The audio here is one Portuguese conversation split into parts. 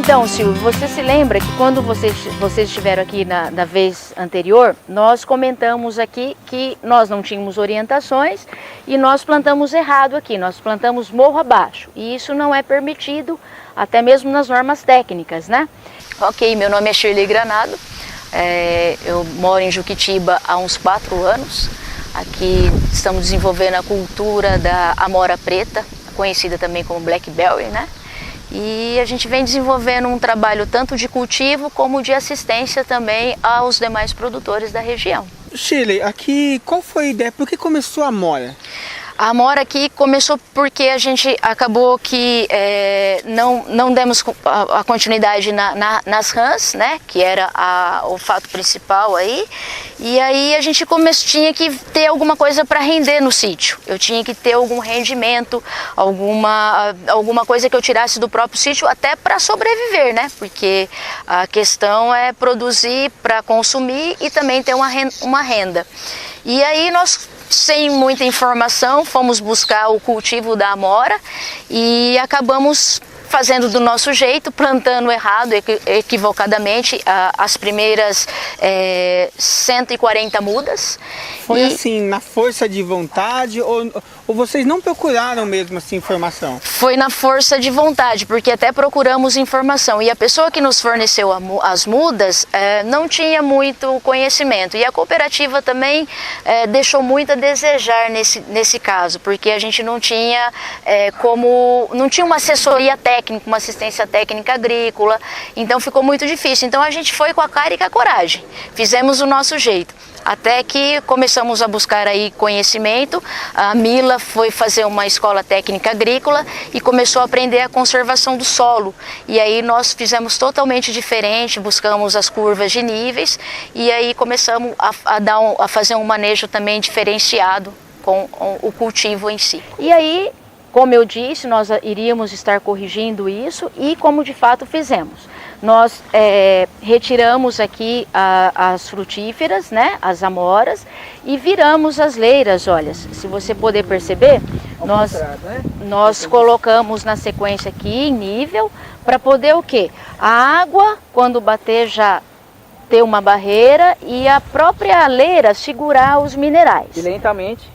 Então, Silvio, você se lembra que quando vocês estiveram aqui na vez anterior, nós comentamos aqui que nós não tínhamos orientações e nós plantamos errado aqui, nós plantamos morro abaixo. E isso não é permitido, até mesmo nas normas técnicas, né? Ok, meu nome é Shirley Granado, eu moro em Juquitiba há uns 4 anos. Aqui estamos desenvolvendo a cultura da amora preta, conhecida também como blackberry, né? E a gente vem desenvolvendo um trabalho tanto de cultivo como de assistência também aos demais produtores da região. Shirley, aqui qual foi a ideia? Por que começou a amora? A amora aqui começou porque a gente acabou que não demos a continuidade nas rãs, né, que era o fato principal aí, e aí a gente tinha que ter alguma coisa para render no sítio. Eu tinha que ter algum rendimento, alguma coisa que eu tirasse do próprio sítio até para sobreviver, né, porque a questão é produzir para consumir e também ter uma renda. E aí nós, sem muita informação, fomos buscar o cultivo da amora e acabamos fazendo do nosso jeito, plantando errado, equivocadamente, as primeiras 140 mudas. Foi assim, na força de vontade ou vocês não procuraram mesmo essa informação? Foi na força de vontade, porque até procuramos informação e a pessoa que nos forneceu as mudas não tinha muito conhecimento e a cooperativa também deixou muito a desejar nesse caso, porque a gente não tinha não tinha uma assessoria técnica, uma assistência técnica agrícola, então ficou muito difícil. Então a gente foi com a cara e com a coragem, fizemos o nosso jeito. Até que começamos a buscar aí conhecimento, a Mila foi fazer uma escola técnica agrícola e começou a aprender a conservação do solo. E aí nós fizemos totalmente diferente, buscamos as curvas de níveis e aí começamos a fazer um manejo também diferenciado com o cultivo em si. E aí, como eu disse, nós iríamos estar corrigindo isso e como de fato fizemos. Nós retiramos aqui as frutíferas, né, as amoras, e viramos as leiras. Olha, se você poder perceber, nós colocamos na sequência aqui em nível para poder o quê? A água, quando bater, já ter uma barreira e a própria leira segurar os minerais. E lentamente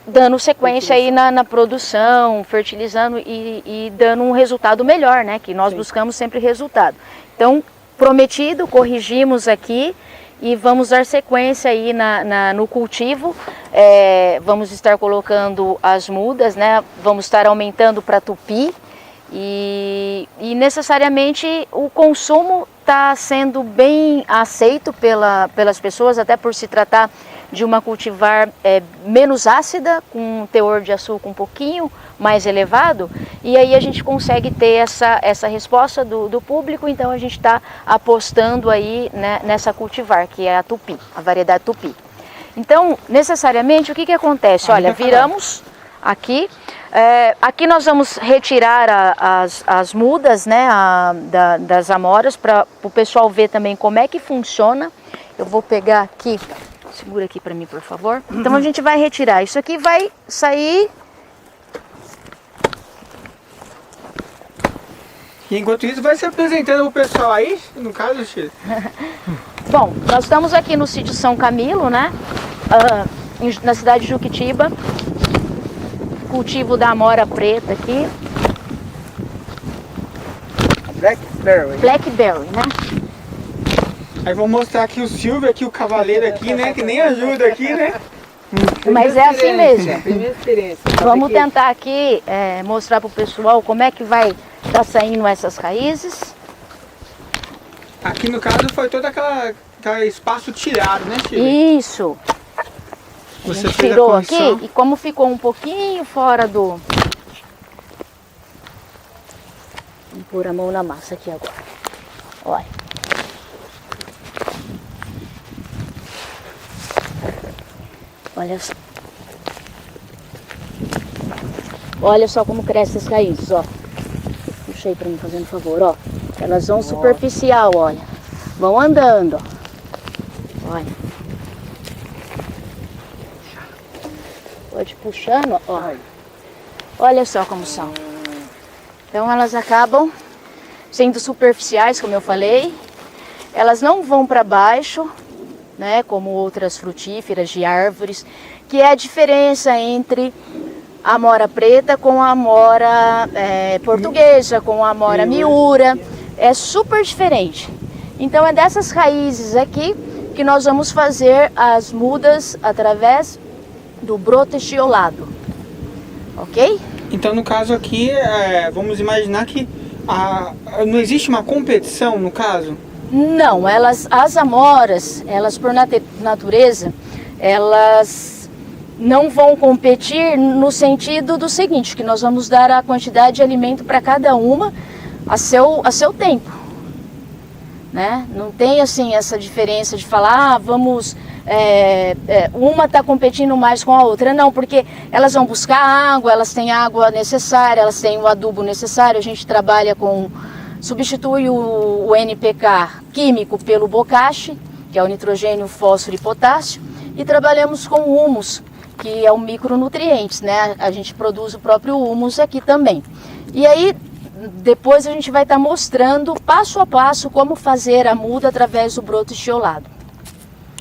dando sequência aí na produção, fertilizando e dando um resultado melhor, né? Que nós buscamos sempre resultado. Então, prometido, corrigimos aqui e vamos dar sequência aí no cultivo. Vamos estar colocando as mudas, né? Vamos estar aumentando para tupi e necessariamente o consumo está sendo bem aceito pelas pessoas, até por se tratar de uma cultivar menos ácida, com um teor de açúcar um pouquinho mais elevado, e aí a gente consegue ter essa resposta do público. Então a gente está apostando aí, né, nessa cultivar, que é a tupi, a variedade tupi. Então, necessariamente, o que acontece? Olha, viramos aqui, aqui nós vamos retirar as mudas, né, das amoras, para o pessoal ver também como é que funciona. Eu vou pegar aqui. Segura aqui para mim, por favor. Então a gente vai retirar. Isso aqui vai sair. E enquanto isso, vai se apresentando o pessoal aí, no caso, Shirley? Bom, nós estamos aqui no sítio São Camilo, né? Na cidade de Juquitiba. Cultivo da amora preta aqui. Blackberry. Blackberry, né? Aí vou mostrar aqui o Silvio, aqui o cavaleiro aqui, né? Que nem ajuda aqui, né? Mas é assim mesmo. Primeira experiência. Vamos tentar aqui mostrar para o pessoal como é que vai estar saindo essas raízes. Aqui no caso foi todo aquele espaço tirado, né, Shirley? Isso. A Você gente fez tirou a aqui correção. e como ficou um pouquinho fora do... Vamos pôr a mão na massa aqui agora. Olha. Olha só. Olha só como crescem as raízes, ó. Puxa aí pra mim, fazendo favor, ó. Elas vão superficial, olha. Vão andando, ó. Olha. Pode ir puxando, ó. Olha só como são. Então elas acabam sendo superficiais, como eu falei. Elas não vão para baixo, né, como outras frutíferas de árvores, que é a diferença entre a amora preta com a amora portuguesa, com a amora miura. É super diferente. Então é dessas raízes aqui que nós vamos fazer as mudas através do broto estiolado, ok? Então no caso aqui, vamos imaginar que não existe uma competição no caso? Não, as amoras, elas por natureza, elas não vão competir no sentido do seguinte, que nós vamos dar a quantidade de alimento para cada uma a seu tempo, né? Não tem assim essa diferença de falar, vamos, uma está competindo mais com a outra, não, porque elas vão buscar água, elas têm a água necessária, elas têm o adubo necessário, a gente trabalha substitui o NPK químico pelo bocache, que é o nitrogênio, fósforo e potássio, e trabalhamos com o humus, que é o micronutrientes, né? A gente produz o próprio humus aqui também. E aí, depois a gente vai estar mostrando passo a passo como fazer a muda através do broto estiolado.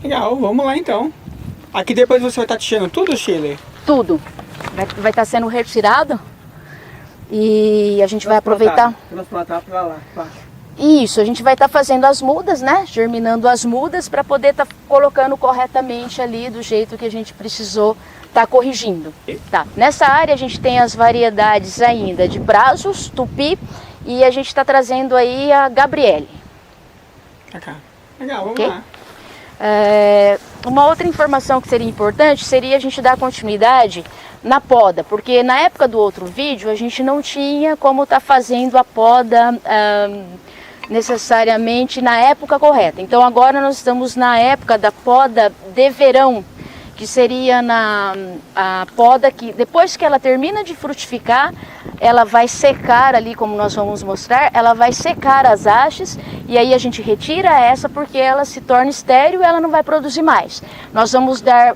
Legal, vamos lá então. Aqui depois você vai estar tirando tudo, Shirley? Tudo. Vai estar sendo retirado. E a gente vai aproveitar. Transplantar para lá. Isso, a gente vai estar fazendo as mudas, né? Germinando as mudas para poder estar colocando corretamente ali do jeito que a gente precisou estar corrigindo. Tá. Nessa área a gente tem as variedades ainda de Brazos, Tupi e a gente está trazendo aí a Gabriele. Legal, vamos okay? lá. Uma outra informação que seria importante seria a gente dar continuidade na poda, porque na época do outro vídeo a gente não tinha como estar fazendo a poda necessariamente na época correta. Então agora nós estamos na época da poda de verão, que seria a poda que depois que ela termina de frutificar, ela vai secar ali, como nós vamos mostrar, ela vai secar as hastes e aí a gente retira essa porque ela se torna estéril e ela não vai produzir mais. Nós vamos dar,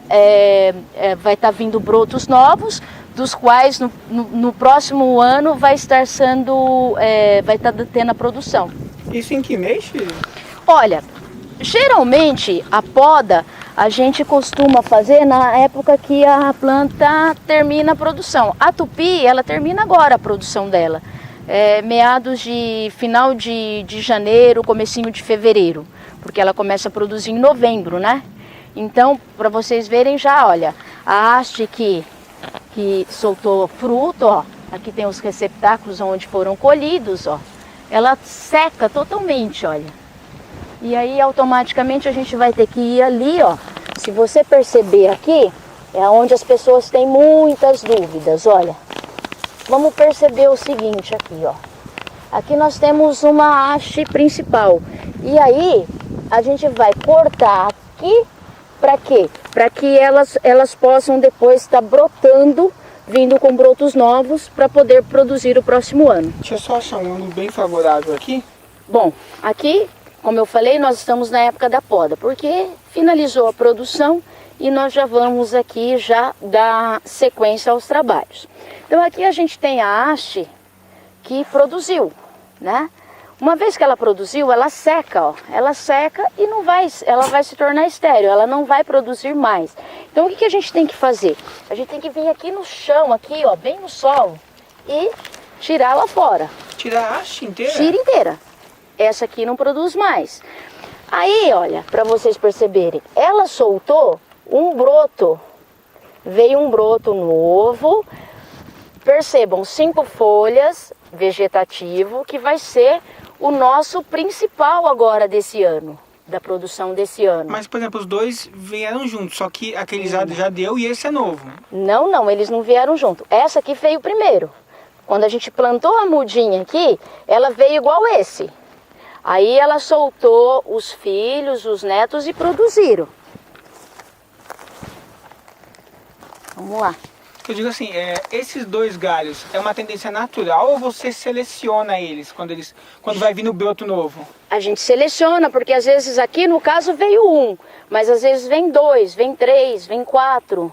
vai estar vindo brotos novos, dos quais no próximo ano vai estar sendo, vai estar tendo a produção. Isso em que mês, filho? Olha, geralmente a poda a gente costuma fazer na época que a planta termina a produção. A Tupi, ela termina agora a produção dela. Meados de final de janeiro, comecinho de fevereiro. Porque ela começa a produzir em novembro, né? Então, para vocês verem já, olha, a haste que soltou fruto, ó. Aqui tem os receptáculos onde foram colhidos, ó. Ela seca totalmente, olha. E aí automaticamente a gente vai ter que ir ali, ó. Se você perceber aqui, é onde as pessoas têm muitas dúvidas, olha. Vamos perceber o seguinte aqui, ó. Aqui nós temos uma haste principal. E aí a gente vai cortar aqui para quê? Para que elas possam depois estar brotando, vindo com brotos novos para poder produzir o próximo ano. Deixa eu só achar um ângulo bem favorável aqui. Bom, aqui, como eu falei, nós estamos na época da poda, porque finalizou a produção e nós já vamos aqui já dar sequência aos trabalhos. Então aqui a gente tem a haste que produziu, né? Uma vez que ela produziu, ela seca, ó. Ela seca e ela vai se tornar estéril, ela não vai produzir mais. Então o que a gente tem que fazer? A gente tem que vir aqui no chão, aqui, ó, bem no solo e tirar ela fora. Tirar a haste inteira? Tira inteira. Essa aqui não produz mais. Aí, olha, para vocês perceberem, ela soltou um broto. Veio um broto novo. Percebam, 5 folhas, vegetativo, que vai ser o nosso principal agora desse ano, da produção desse ano. Mas, por exemplo, os dois vieram juntos, só que aquele já deu e esse é novo. Não, eles não vieram junto. Essa aqui veio primeiro. Quando a gente plantou a mudinha aqui, ela veio igual esse. Aí ela soltou os filhos, os netos e produziram. Vamos lá. Eu digo assim, esses dois galhos, é uma tendência natural ou você seleciona eles quando vai vir no broto novo? A gente seleciona, porque às vezes aqui no caso veio 1, mas às vezes vem 2, vem 3, vem 4,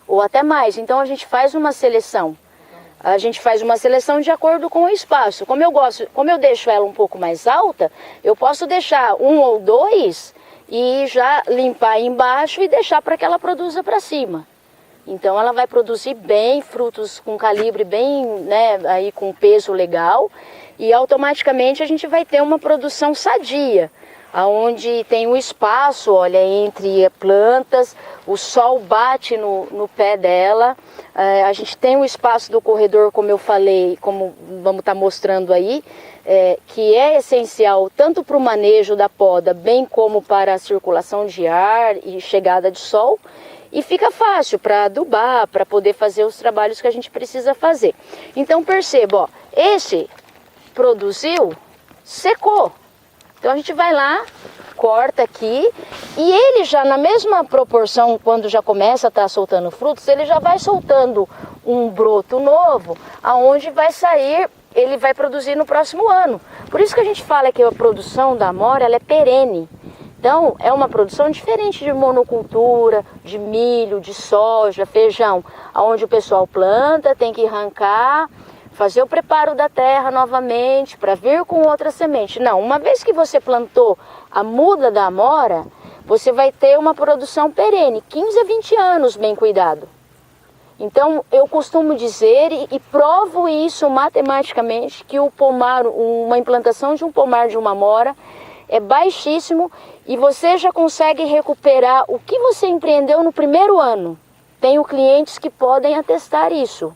ou até mais. Então a gente faz uma seleção. a gente faz uma seleção de acordo com o espaço. Como eu deixo ela um pouco mais alta, eu posso deixar 1 ou 2 e já limpar embaixo e deixar para que ela produza para cima. Então ela vai produzir bem, frutos com calibre bem, né, aí com peso legal, e automaticamente a gente vai ter uma produção sadia, aonde tem um espaço, olha, entre plantas, o sol bate no pé dela, a gente tem um espaço do corredor, como eu falei, como vamos estar mostrando aí, que é essencial tanto para o manejo da poda, bem como para a circulação de ar e chegada de sol, e fica fácil para adubar, para poder fazer os trabalhos que a gente precisa fazer. Então perceba, ó, esse produziu, secou. Então a gente vai lá, corta aqui e ele já na mesma proporção, quando já começa a estar soltando frutos, ele já vai soltando um broto novo, aonde vai sair, ele vai produzir no próximo ano. Por isso que a gente fala que a produção da amora ela é perene. Então é uma produção diferente de monocultura, de milho, de soja, feijão, aonde o pessoal planta, tem que arrancar, fazer o preparo da terra novamente para vir com outra semente. Não, uma vez que você plantou a muda da amora, você vai ter uma produção perene, 15 a 20 anos bem cuidado. Então eu costumo dizer e provo isso matematicamente que o pomar, uma implantação de um pomar de uma amora é baixíssimo e você já consegue recuperar o que você empreendeu no primeiro ano. Tenho clientes que podem atestar isso.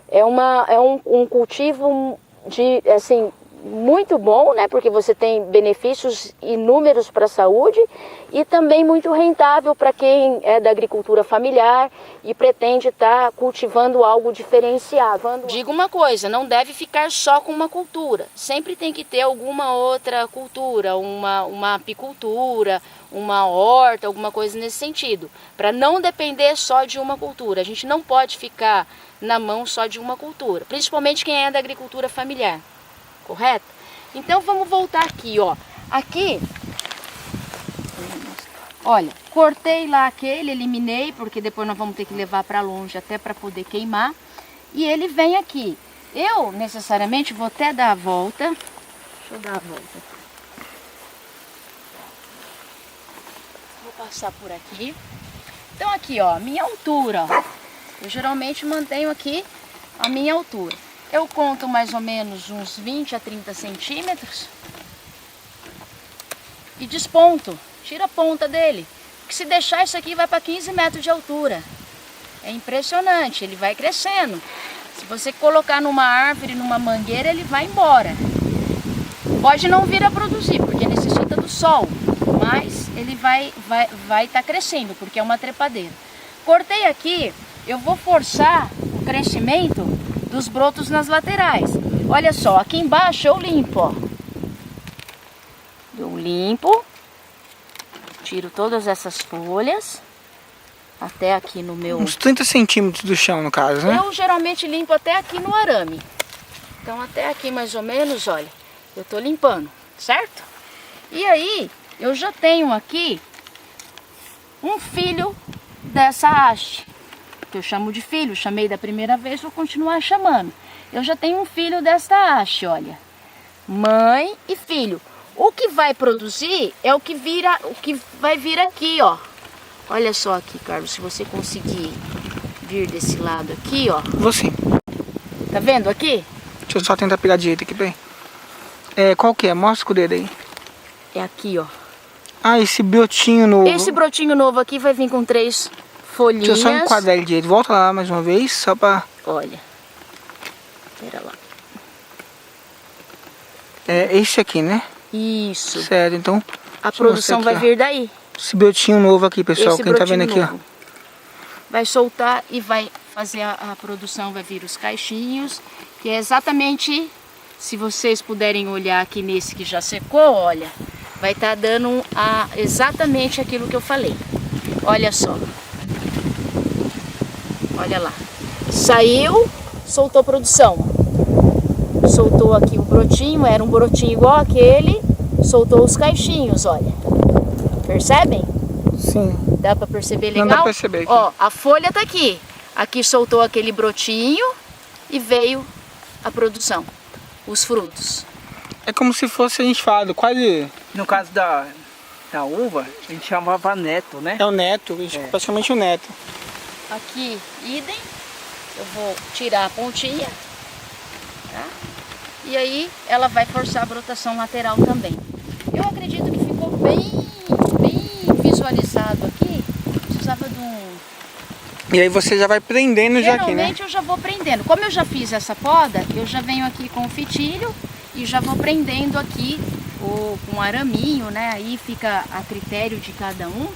É um cultivo assim, muito bom, né? Porque você tem benefícios inúmeros para a saúde e também muito rentável para quem é da agricultura familiar e pretende estar cultivando algo diferenciado. Digo uma coisa, não deve ficar só com uma cultura. Sempre tem que ter alguma outra cultura, uma apicultura, uma horta, alguma coisa nesse sentido, para não depender só de uma cultura. A gente não pode ficar na mão só de uma cultura, principalmente quem é da agricultura familiar, correto? Então vamos voltar aqui, ó. Aqui, olha, cortei lá aquele, eliminei, porque depois nós vamos ter que levar para longe até para poder queimar. E ele vem aqui. Eu, necessariamente, vou até dar a volta. Deixa eu dar a volta. Vou passar por aqui. Então aqui, ó, minha altura, ó. Eu geralmente mantenho aqui a minha altura. Eu conto mais ou menos uns 20 a 30 centímetros e desponto, tira a ponta dele. Porque se deixar isso aqui vai para 15 metros de altura. É impressionante, ele vai crescendo. Se você colocar numa árvore, numa mangueira, ele vai embora. Pode não vir a produzir, porque necessita do sol, mas ele vai tá crescendo, porque é uma trepadeira. Cortei aqui. Eu vou forçar o crescimento dos brotos nas laterais. Olha só, aqui embaixo eu limpo, ó. Eu limpo, tiro todas essas folhas, até aqui no meu... Uns 30 centímetros do chão, no caso, né? Eu geralmente limpo até aqui no arame. Então até aqui mais ou menos, olha, eu tô limpando, certo? E aí, eu já tenho aqui um filho dessa haste. Que eu chamo de filho, chamei da primeira vez, vou continuar chamando. Eu já tenho um filho desta haste, olha. Mãe e filho. O que vai produzir é o que vai vir aqui, ó. Olha só aqui, Carlos, se você conseguir vir desse lado aqui, ó. Vou sim. Tá vendo aqui? Deixa eu só tentar pegar direito aqui, bem. Qual que é? Mostra com o dedo aí. É aqui, ó. Ah, esse brotinho novo. Esse brotinho novo aqui vai vir com 3 folhinhas. Deixa eu só enquadrar ele direito. Volta lá mais uma vez, só pra... Olha. Pera lá. É esse aqui, né? Isso. Certo, então... A produção vai vir daí. Esse brotinho novo aqui, pessoal. Esse Quem tá vendo aqui, novo. ó. Vai soltar e vai fazer a produção, vai vir os caixinhos. Que é exatamente, se vocês puderem olhar aqui nesse que já secou, olha. Vai estar dando exatamente aquilo que eu falei. Olha só. Olha lá. Saiu, soltou produção. Soltou aqui o brotinho, era um brotinho igual aquele. Soltou os caixinhos, olha. Percebem? Sim. Dá pra perceber legal? Não dá pra perceber aqui. Ó, a folha tá aqui. Aqui soltou aquele brotinho e veio a produção, os frutos. É como se fosse, a gente fala, quase... No caso da uva, a gente chamava neto, né? É o neto, praticamente o neto. Aqui, idem, eu vou tirar a pontinha, tá? E aí ela vai forçar a brotação lateral também. Eu acredito que ficou bem visualizado aqui, precisava de um... E aí você já vai prendendo já aqui, né? Geralmente eu já vou prendendo. Como eu já fiz essa poda, eu já venho aqui com o fitilho e já vou prendendo aqui com araminho, né? Aí fica a critério de cada um.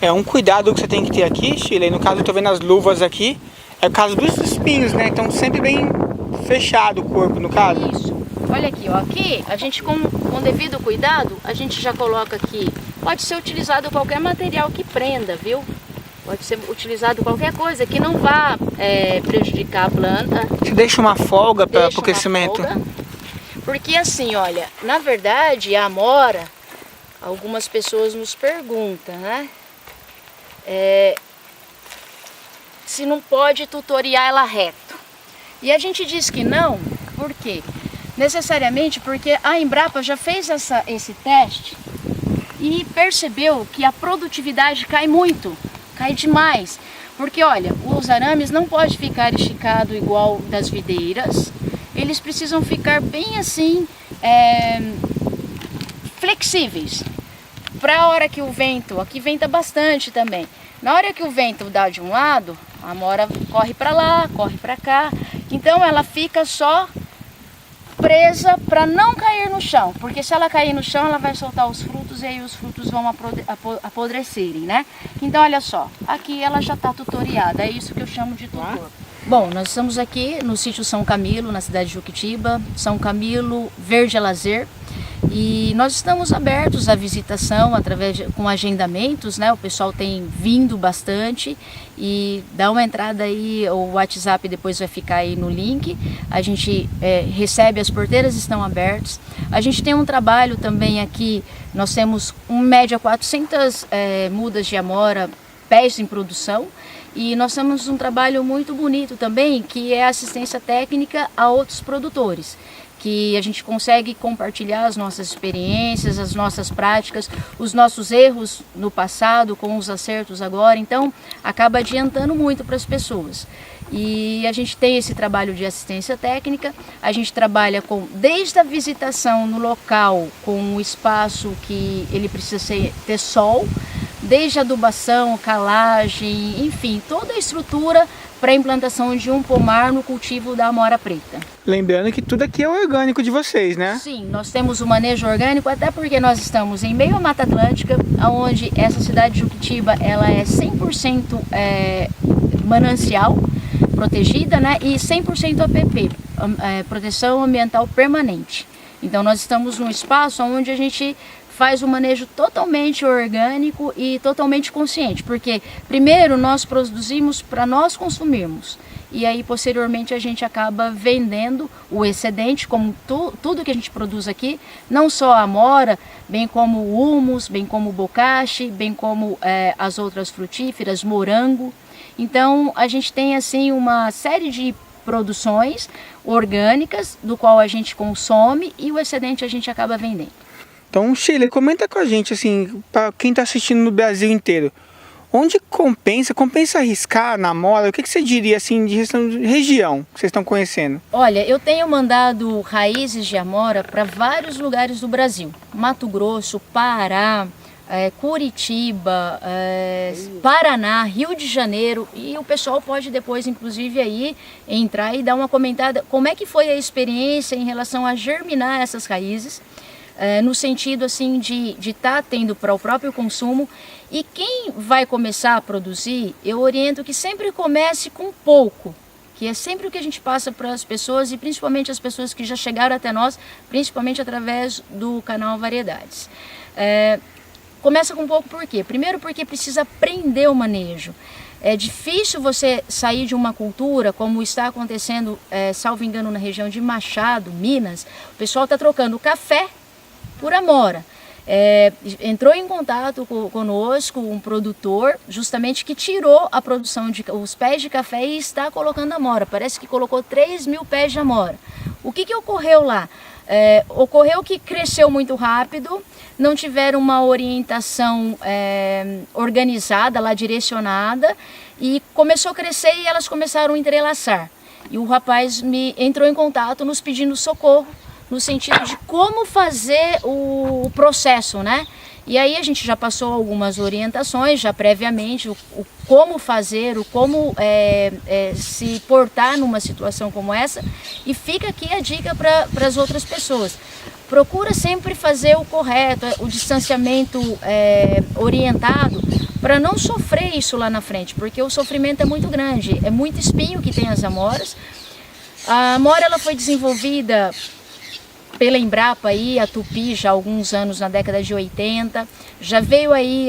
É um cuidado que você tem que ter aqui, Sheila, e no caso eu tô vendo as luvas aqui, é o caso dos espinhos, né? Então sempre bem fechado o corpo, no caso. Isso. Olha aqui, ó. Aqui a gente com devido cuidado, a gente já coloca aqui. Pode ser utilizado qualquer material que prenda, viu? Pode ser utilizado qualquer coisa que não vá prejudicar a planta. Você deixa uma folga para o crescimento? Folga, porque assim, olha, na verdade a amora, algumas pessoas nos perguntam, né? Se não pode tutoriar ela reto. E a gente diz que não, por quê? Necessariamente porque a Embrapa já fez esse teste e percebeu que a produtividade cai muito, cai demais. Porque olha, os arames não podem ficar esticado igual das videiras, eles precisam ficar bem assim, flexíveis. Para a hora que o vento, aqui venta bastante também, na hora que o vento dá de um lado, a amora corre para lá, corre para cá, então ela fica só presa para não cair no chão, porque se ela cair no chão ela vai soltar os frutos e aí os frutos vão apodrecerem, né? Então olha só, aqui ela já está tutoriada, é isso que eu chamo de tutor. Bom, nós estamos aqui no sítio São Camilo, na cidade de Juquitiba, São Camilo Verde a Lazer, e nós estamos abertos à visitação com agendamentos, né? O pessoal tem vindo bastante e dá uma entrada aí, o WhatsApp depois vai ficar aí no link. A gente recebe, as porteiras estão abertas. A gente tem um trabalho também aqui, nós temos em média 400 mudas de amora, pés em produção. E nós temos um trabalho muito bonito também, que é assistência técnica a outros produtores, que a gente consegue compartilhar as nossas experiências, as nossas práticas, os nossos erros no passado com os acertos agora, então acaba adiantando muito para as pessoas. E a gente tem esse trabalho de assistência técnica, a gente trabalha desde a visitação no local, com o espaço que ele precisa ter sol, desde adubação, calagem, enfim, toda a estrutura para a implantação de um pomar no cultivo da amora preta. Lembrando que tudo aqui é orgânico de vocês, né? Sim, nós temos o manejo orgânico, até porque nós estamos em meio à Mata Atlântica, onde essa cidade de Juquitiba ela é 100% manancial, protegida, né? E 100% APP, Proteção Ambiental Permanente. Então nós estamos num espaço onde a gente faz um manejo totalmente orgânico e totalmente consciente, porque primeiro nós produzimos para nós consumirmos e aí posteriormente a gente acaba vendendo o excedente, como tudo que a gente produz aqui, não só a amora, bem como o humus, bem como o bocashi, bem como as outras frutíferas, morango. Então a gente tem assim uma série de produções orgânicas do qual a gente consome e o excedente a gente acaba vendendo. Então, Sheila, comenta com a gente, assim, para quem está assistindo no Brasil inteiro, onde compensa arriscar na amora? O que você diria, assim, de região que vocês estão conhecendo? Olha, eu tenho mandado raízes de amora para vários lugares do Brasil. Mato Grosso, Pará, Curitiba, Paraná, Rio de Janeiro, e o pessoal pode depois, inclusive, aí entrar e dar uma comentada como é que foi a experiência em relação a germinar essas raízes, no sentido assim de estar tendo para o próprio consumo. E quem vai começar a produzir, eu oriento que sempre comece com pouco, que é sempre o que a gente passa para as pessoas e principalmente as pessoas que já chegaram até nós, principalmente através do canal Variedades. Começa com pouco por quê? Primeiro porque precisa aprender o manejo. É difícil você sair de uma cultura, como está acontecendo, salvo engano, na região de Machado, Minas. O pessoal está trocando café por amora. entrou em contato conosco um produtor, justamente que tirou a produção de os pés de café e está colocando amora. Parece que colocou 3.000 pés de amora. O que ocorreu lá? Ocorreu que cresceu muito rápido, não tiveram uma orientação organizada, lá direcionada, e começou a crescer e elas começaram a entrelaçar. E o rapaz entrou em contato nos pedindo socorro, no sentido de como fazer o processo, né? E aí a gente já passou algumas orientações, já previamente, o como fazer, o como se portar numa situação como essa. E fica aqui a dica para as outras pessoas. Procura sempre fazer o correto, o distanciamento orientado, para não sofrer isso lá na frente, porque o sofrimento é muito grande, é muito espinho que tem as amoras. A amora ela foi desenvolvida pela Embrapa aí, a Tupi, já há alguns anos, na década de 80. Já veio aí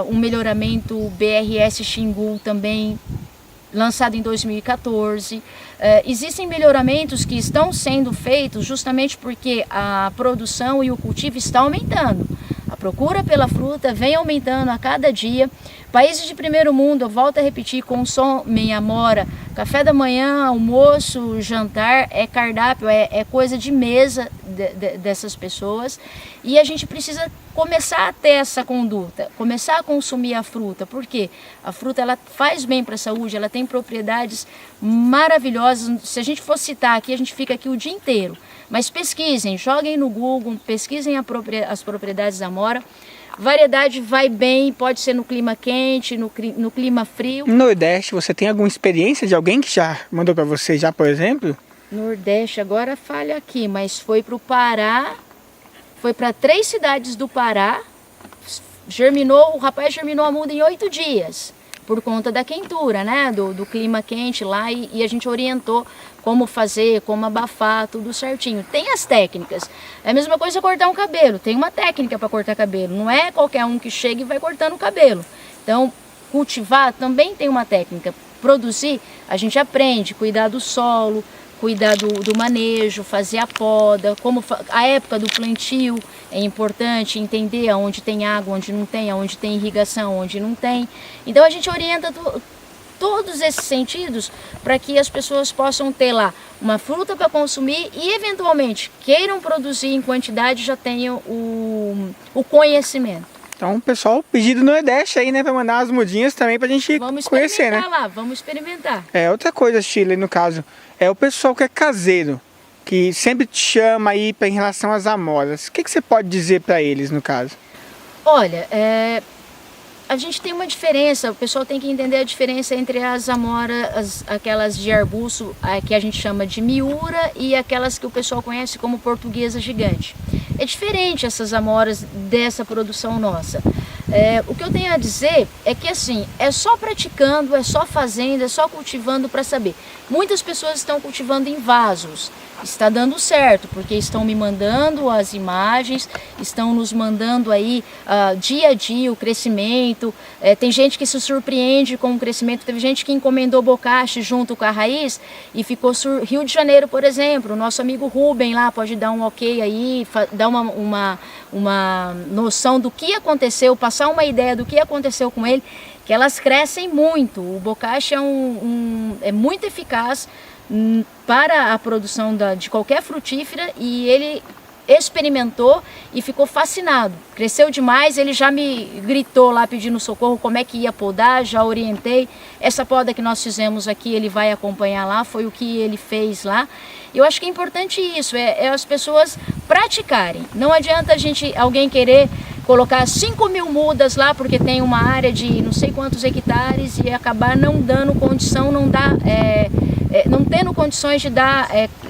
um melhoramento BRS Xingu também, lançado em 2014. Existem melhoramentos que estão sendo feitos justamente porque a produção e o cultivo está aumentando. A procura pela fruta vem aumentando a cada dia. Países de primeiro mundo, eu volto a repetir, consomem amora. Café da manhã, almoço, jantar, é cardápio, é coisa de mesa dessas pessoas. E a gente precisa começar a ter essa conduta, começar a consumir a fruta. Por quê? A fruta ela faz bem para a saúde, ela tem propriedades maravilhosas. Se a gente for citar aqui, a gente fica aqui o dia inteiro. Mas pesquisem, joguem no Google, pesquisem as propriedades da amora. Variedade vai bem, pode ser no clima quente, no clima frio. No Nordeste, você tem alguma experiência de alguém que já mandou para você já, por exemplo? Nordeste, agora falha aqui, mas foi para o Pará, foi para 3 cidades do Pará, o rapaz germinou a muda em 8 dias, por conta da quentura, né, do clima quente lá, e a gente orientou como fazer, como abafar, tudo certinho. Tem as técnicas. É a mesma coisa cortar um cabelo. Tem uma técnica para cortar cabelo. Não é qualquer um que chega e vai cortando o cabelo. Então, cultivar também tem uma técnica. Produzir, a gente aprende, cuidar do solo, cuidar do manejo, fazer a poda, a época do plantio é importante, entender aonde tem água, onde não tem, aonde tem irrigação, onde não tem. Então, a gente orienta todos esses sentidos para que as pessoas possam ter lá uma fruta para consumir e eventualmente queiram produzir em quantidade, já tenham o conhecimento. Então, pessoal, pedido no Nordeste aí, né, para mandar as mudinhas também pra gente conhecer, né? Vamos experimentar. Outra coisa, Shirley, no caso, é o pessoal que é caseiro, que sempre te chama aí em relação às amoras. O que você pode dizer para eles, no caso? Olha, a gente tem uma diferença, o pessoal tem que entender a diferença entre as amoras, aquelas de arbusto, que a gente chama de miura, e aquelas que o pessoal conhece como portuguesa gigante. É diferente essas amoras dessa produção nossa. O que eu tenho a dizer é que assim, é só praticando, é só fazendo, é só cultivando para saber. Muitas pessoas estão cultivando em vasos. Está dando certo, porque estão me mandando as imagens, estão nos mandando aí dia a dia o crescimento. Tem gente que se surpreende com o crescimento, teve gente que encomendou bocache junto com a raiz e ficou Rio de Janeiro, por exemplo, o nosso amigo Rubem lá pode dar um ok aí, dar uma noção do que aconteceu, passar uma ideia do que aconteceu com ele, que elas crescem muito. O bocache é muito eficaz para a produção de qualquer frutífera, e ele experimentou e ficou fascinado. Cresceu demais, ele já me gritou lá pedindo socorro como é que ia podar, já orientei. Essa poda que nós fizemos aqui, ele vai acompanhar lá, foi o que ele fez lá. Eu acho que é importante isso, é as pessoas praticarem. Não adianta alguém querer colocar 5.000 mudas lá porque tem uma área de não sei quantos hectares e acabar não dando condição, não tendo condições de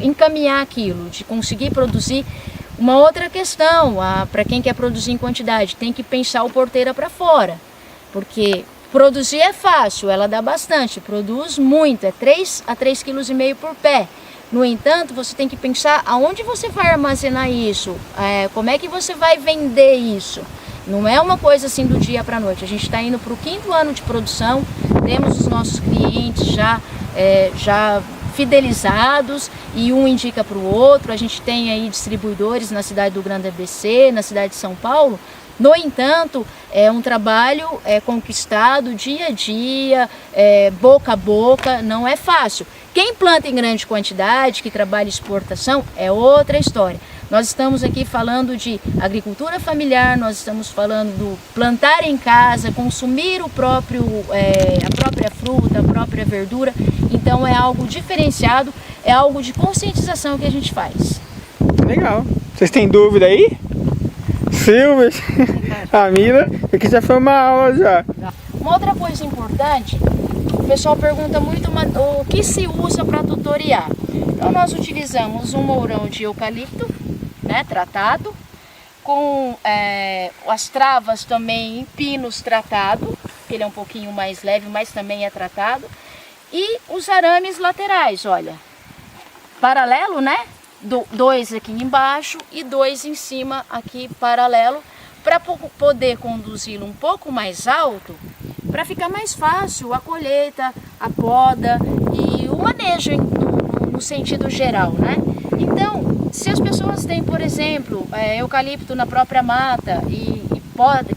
encaminhar aquilo, de conseguir produzir. Uma outra questão, para quem quer produzir em quantidade, tem que pensar o porteira para fora, porque produzir é fácil, ela dá bastante, produz muito, é 3 a 3,5 kg por pé. No entanto, você tem que pensar aonde você vai armazenar isso, como é que você vai vender isso. Não é uma coisa assim do dia para a noite. A gente está indo para o 5º ano de produção, temos os nossos clientes já fidelizados e um indica para o outro. A gente tem aí distribuidores na cidade do Grande ABC, na cidade de São Paulo. No entanto, é um trabalho conquistado dia a dia, boca a boca, não é fácil. Quem planta em grande quantidade, que trabalha exportação, é outra história. Nós estamos aqui falando de agricultura familiar, nós estamos falando do plantar em casa, consumir a própria fruta, a própria verdura. Então é algo diferenciado, é algo de conscientização que a gente faz. Legal. Vocês têm dúvida aí? Silvia, a Mila, aqui já foi uma aula já. Uma outra coisa importante, o pessoal pergunta muito o que se usa para tutoriar. Então nós utilizamos um mourão de eucalipto, né, tratado, com as travas também em pinos tratado, que ele é um pouquinho mais leve, mas também é tratado, e os arames laterais, olha, paralelo, né? Dois aqui embaixo e dois em cima aqui paralelo, para poder conduzi-lo um pouco mais alto, para ficar mais fácil a colheita, a poda e o manejo no sentido geral, né? Então, se as pessoas têm, por exemplo, eucalipto na própria mata e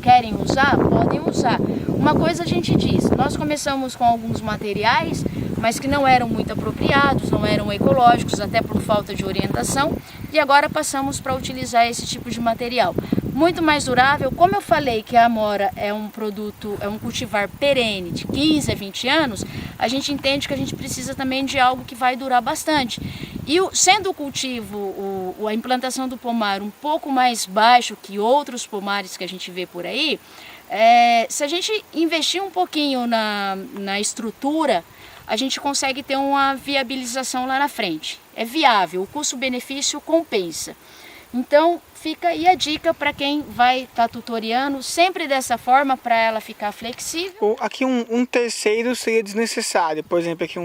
querem usar, podem usar. Uma coisa a gente diz, nós começamos com alguns materiais, mas que não eram muito apropriados, não eram ecológicos, até por falta de orientação, e agora passamos para utilizar esse tipo de material. Muito mais durável, como eu falei que a amora é um produto, é um cultivar perene de 15 a 20 anos, a gente entende que a gente precisa também de algo que vai durar bastante. E sendo o cultivo, a implantação do pomar um pouco mais baixo que outros pomares que a gente vê por aí, se a gente investir um pouquinho na estrutura, a gente consegue ter uma viabilização lá na frente. É viável, o custo-benefício compensa. Então fica aí a dica para quem vai estar tutoriando, sempre dessa forma, para ela ficar flexível. Aqui um terceiro seria desnecessário, por exemplo, aqui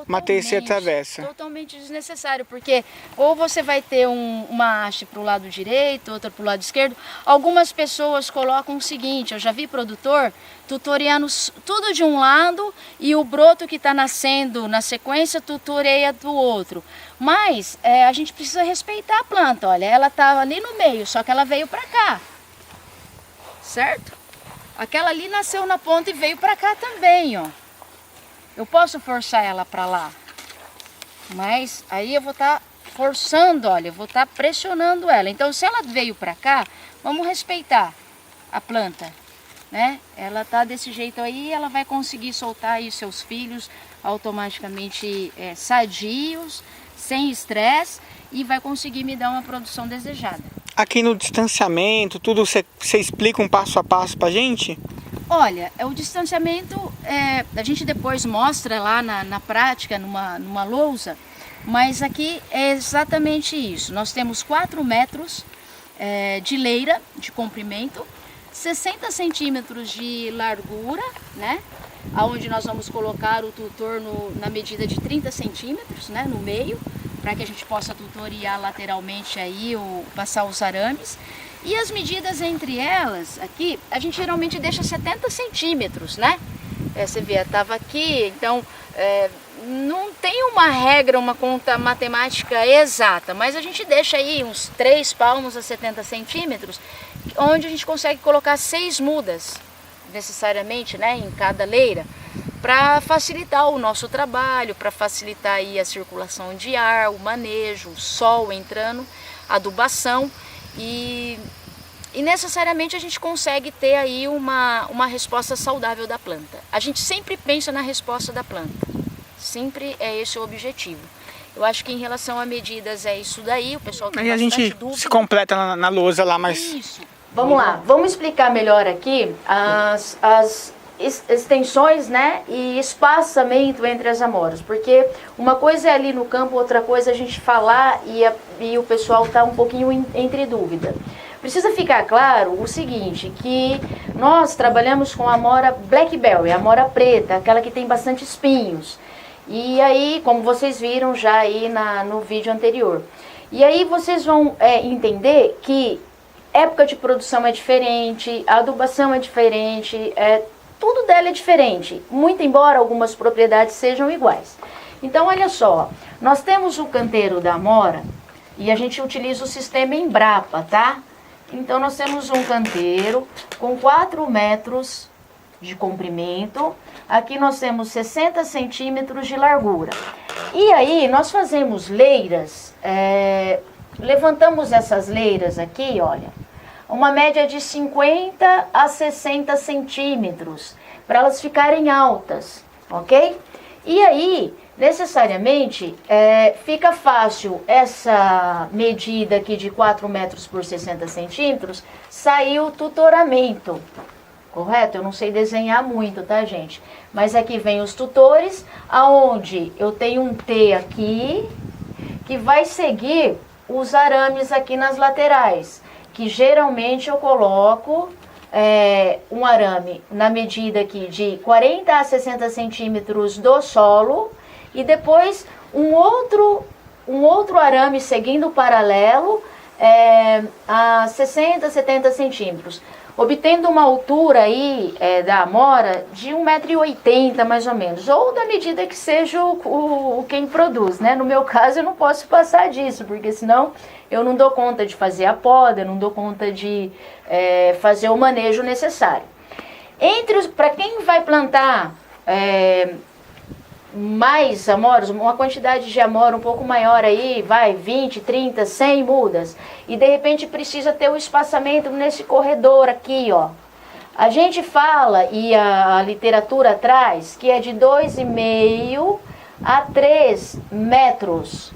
uma terceira travessa. Totalmente desnecessário, porque ou você vai ter uma haste para o lado direito, outra para o lado esquerdo. Algumas pessoas colocam o seguinte, eu já vi produtor tutoriando tudo de um lado e o broto que está nascendo na sequência tutoreia do outro. Mas a gente precisa respeitar a planta, olha, ela está ali no meio, só que ela veio para cá, certo? Aquela ali nasceu na ponta e veio para cá também, ó. Eu posso forçar ela para lá, mas aí eu vou estar forçando, olha, eu vou estar pressionando ela. Então, se ela veio para cá, vamos respeitar a planta, né? Ela tá desse jeito aí, ela vai conseguir soltar aí seus filhos automaticamente sadios, sem estresse, e vai conseguir me dar uma produção desejada. Aqui no distanciamento, tudo você explica um passo a passo pra gente? Olha, o distanciamento, a gente depois mostra lá na prática, numa lousa, mas aqui é exatamente isso. Nós temos 4 metros de leira, de comprimento, 60 centímetros de largura, né? Onde nós vamos colocar o tutor na medida de 30 centímetros, né? No meio, para que a gente possa tutoriar lateralmente aí, passar os arames. E as medidas entre elas, aqui, a gente geralmente deixa 70 centímetros, né? Você vê, estava aqui, então não tem uma regra, uma conta matemática exata, mas a gente deixa aí uns 3 palmos a 70 centímetros, onde a gente consegue colocar 6 mudas, necessariamente, né, em cada leira, para facilitar o nosso trabalho, para facilitar aí a circulação de ar, o manejo, o sol entrando, a adubação. E necessariamente a gente consegue ter aí uma resposta saudável da planta. A gente sempre pensa na resposta da planta, sempre é esse o objetivo. Eu acho que em relação a medidas é isso daí, o pessoal tem bastante dúvida. Aí a gente se completa na lousa lá, mas... Isso. Vamos lá, vamos explicar melhor aqui as extensões, né, e espaçamento entre as amoras, porque uma coisa é ali no campo, outra coisa é a gente falar e o pessoal está um pouquinho entre dúvida. Precisa ficar claro o seguinte, que nós trabalhamos com a amora blackberry, a amora preta, aquela que tem bastante espinhos. E aí, como vocês viram já aí no vídeo anterior. E aí vocês vão entender que época de produção é diferente, a adubação é diferente, tudo dela é diferente, muito embora algumas propriedades sejam iguais. Então, olha só, nós temos o canteiro da amora e a gente utiliza o sistema Embrapa, tá? Então, nós temos um canteiro com 4 metros de comprimento. Aqui nós temos 60 centímetros de largura. E aí, nós fazemos leiras, levantamos essas leiras aqui, olha, uma média de 50 a 60 centímetros, para elas ficarem altas, ok? E aí, necessariamente, fica fácil essa medida aqui de 4 metros por 60 centímetros, sair o tutoramento, correto? Eu não sei desenhar muito, tá, gente? Mas aqui vem os tutores, aonde eu tenho um T aqui, que vai seguir os arames aqui nas laterais, que geralmente eu coloco um arame na medida aqui de 40 a 60 centímetros do solo e depois um outro arame seguindo paralelo a 60, 70 centímetros, obtendo uma altura aí da amora de 1,80 m mais ou menos, ou da medida que seja quem produz, né? No meu caso eu não posso passar disso, porque senão eu não dou conta de fazer a poda, eu não dou conta de fazer o manejo necessário. Para quem vai plantar mais amoras, uma quantidade de amora um pouco maior aí, 20, 30, 100 mudas, e de repente precisa ter o espaçamento nesse corredor aqui, ó. A gente fala, e a literatura traz, que é de 2,5 a 3 metros.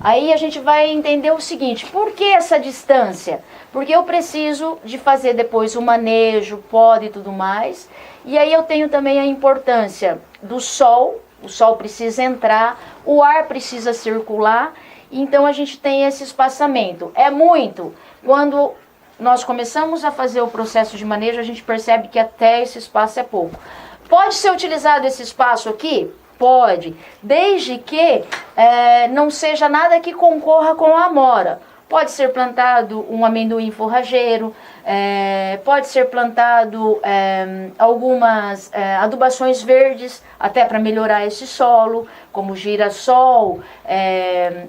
Aí a gente vai entender o seguinte, por que essa distância? Porque eu preciso de fazer depois o manejo, poda e tudo mais, e aí eu tenho também a importância do sol. O sol precisa entrar, o ar precisa circular, então a gente tem esse espaçamento. É muito. Quando nós começamos a fazer o processo de manejo, a gente percebe que até esse espaço é pouco. Pode ser utilizado esse espaço aqui? Pode, desde que não seja nada que concorra com a amora. Pode ser plantado um amendoim forrageiro, pode ser plantado algumas adubações verdes, até para melhorar esse solo, como girassol,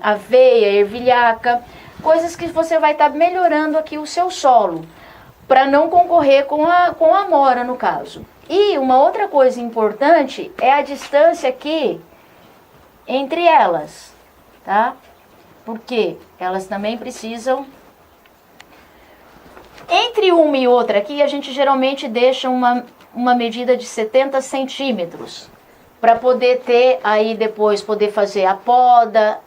aveia, ervilhaca, coisas que você vai estar melhorando aqui o seu solo, para não concorrer com a amora, no caso. E uma outra coisa importante é a distância aqui entre elas, tá? Porque elas também precisam. Entre uma e outra aqui, a gente geralmente deixa uma medida de 70 centímetros. Para poder ter aí depois, poder fazer a poda,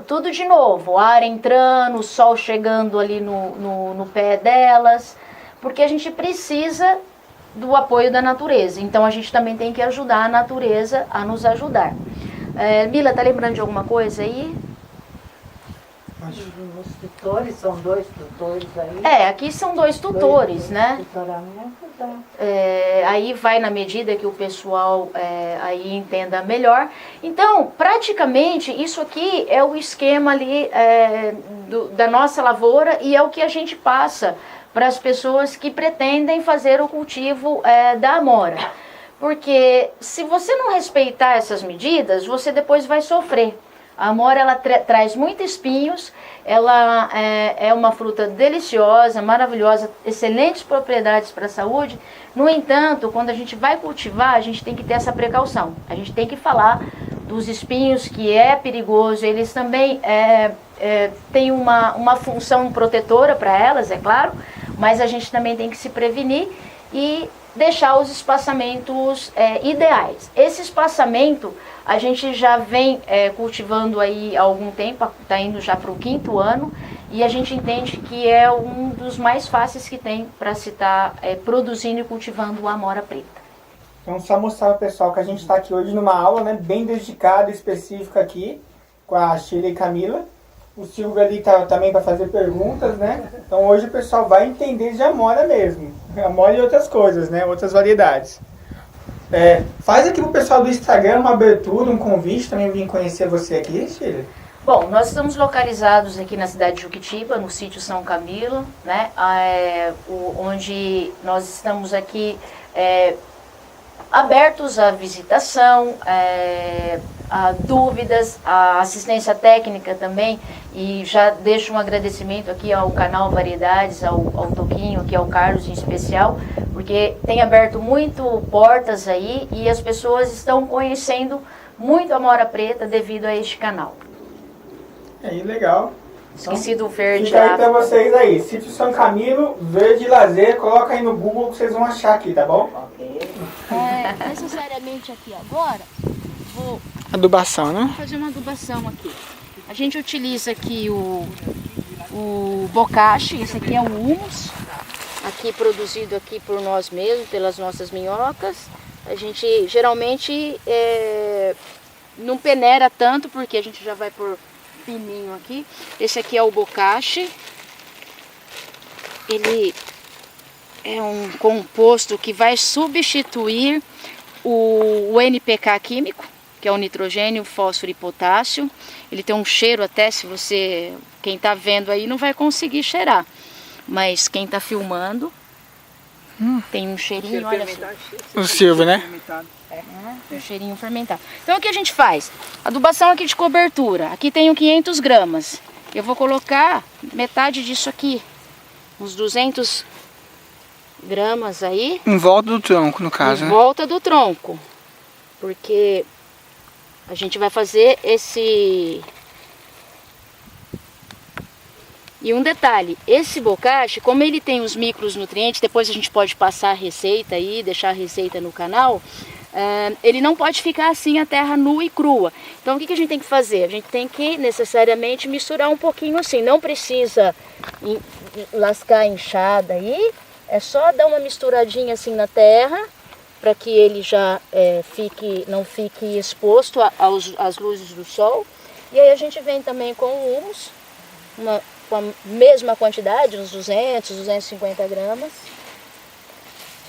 tudo de novo. Ar entrando, o sol chegando ali no pé delas. Porque a gente precisa do apoio da natureza. Então a gente também tem que ajudar a natureza a nos ajudar. Mila, tá lembrando de alguma coisa aí? Os tutores, são 2 tutores aí. Aqui são 2 tutores, né? Tutoramento, tá. Aí vai na medida que o pessoal aí entenda melhor. Então, praticamente, isso aqui é o esquema ali da nossa lavoura e é o que a gente passa para as pessoas que pretendem fazer o cultivo da amora. Porque se você não respeitar essas medidas, você depois vai sofrer. A amora, ela traz muitos espinhos, ela é uma fruta deliciosa, maravilhosa, excelentes propriedades para a saúde. No entanto, quando a gente vai cultivar, a gente tem que ter essa precaução. A gente tem que falar dos espinhos, que é perigoso. Eles também têm uma função protetora para elas, é claro, mas a gente também tem que se prevenir e deixar os espaçamentos ideais. Esse espaçamento a gente já vem cultivando aí há algum tempo, está indo já para o 5º ano, e a gente entende que é um dos mais fáceis que tem para se estar produzindo e cultivando a amora preta. Então, só mostrar para o pessoal que a gente está aqui hoje numa aula, né, bem dedicada, específica aqui, com a Sheila e Camila. O Silvio ali tá também para fazer perguntas, né? Então hoje o pessoal vai entender de amora mesmo. Amora e outras coisas, né? Outras variedades. Faz aqui pro pessoal do Instagram uma abertura, um convite, também vim conhecer você aqui, Sheila. Bom, nós estamos localizados aqui na cidade de Juquitiba, no sítio São Camilo, né? Onde nós estamos aqui abertos à visitação, a dúvidas, a assistência técnica também, e já deixo um agradecimento aqui ao canal Variedades, ao Toquinho, aqui ao Carlos em especial, porque tem aberto muito portas aí e as pessoas estão conhecendo muito a Amora Preta devido a este canal. Aí, legal. Esqueci do verde. Fica aí pra vocês aí, Sítio São Camilo, Verde Lazer, coloca aí no Google que vocês vão achar aqui, tá bom? Necessariamente aqui agora, vou Adubação, né? fazer uma adubação aqui. A gente utiliza aqui o bocashi, esse aqui é o humus, aqui produzido aqui por nós mesmos, pelas nossas minhocas. A gente geralmente não peneira tanto, porque a gente já vai por fininho aqui. Esse aqui é o bocashi. Ele é um composto que vai substituir o NPK químico, que é o nitrogênio, fósforo e potássio. Ele tem um cheiro até, quem está vendo aí não vai conseguir cheirar, mas quem está filmando tem um cheirinho, olha só. O Silvio, né? Um cheirinho fermentado. Então o que a gente faz? Adubação aqui de cobertura. Aqui tenho 500 gramas. Eu vou colocar metade disso aqui, uns 200 gramas aí. Em volta do tronco, no caso, Em volta do tronco. Porque a gente vai fazer esse... E um detalhe, esse bocashi, como ele tem os micronutrientes, depois a gente pode passar a receita aí, deixar a receita no canal, ele não pode ficar assim a terra nua e crua. Então o que a gente tem que fazer? A gente tem que necessariamente misturar um pouquinho assim, não precisa lascar a enxada aí, é só dar uma misturadinha assim na terra, para que ele já não fique exposto às luzes do sol. E aí a gente vem também com o humus, com a mesma quantidade, uns 200, 250 gramas.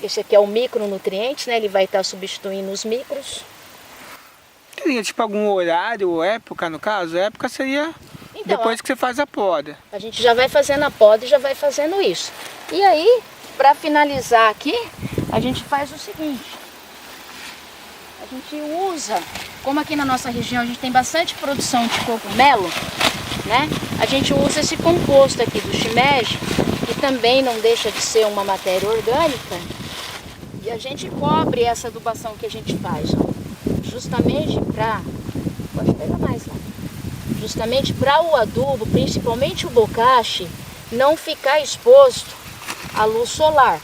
Esse aqui é o micronutrientes, né? Ele vai estar substituindo os micros. Teria tipo algum horário ou época, no caso? A época seria depois que você faz a poda. A gente já vai fazendo a poda e já vai fazendo isso. E aí, para finalizar aqui, a gente faz o seguinte. A gente usa, como aqui na nossa região a gente tem bastante produção de cogumelo, né? A gente usa esse composto aqui do shimeji, que também não deixa de ser uma matéria orgânica. E a gente cobre essa adubação que a gente faz, ó, justamente para... Pode pegar mais lá. Justamente para o adubo, principalmente o bocashi, não ficar exposto à luz solar,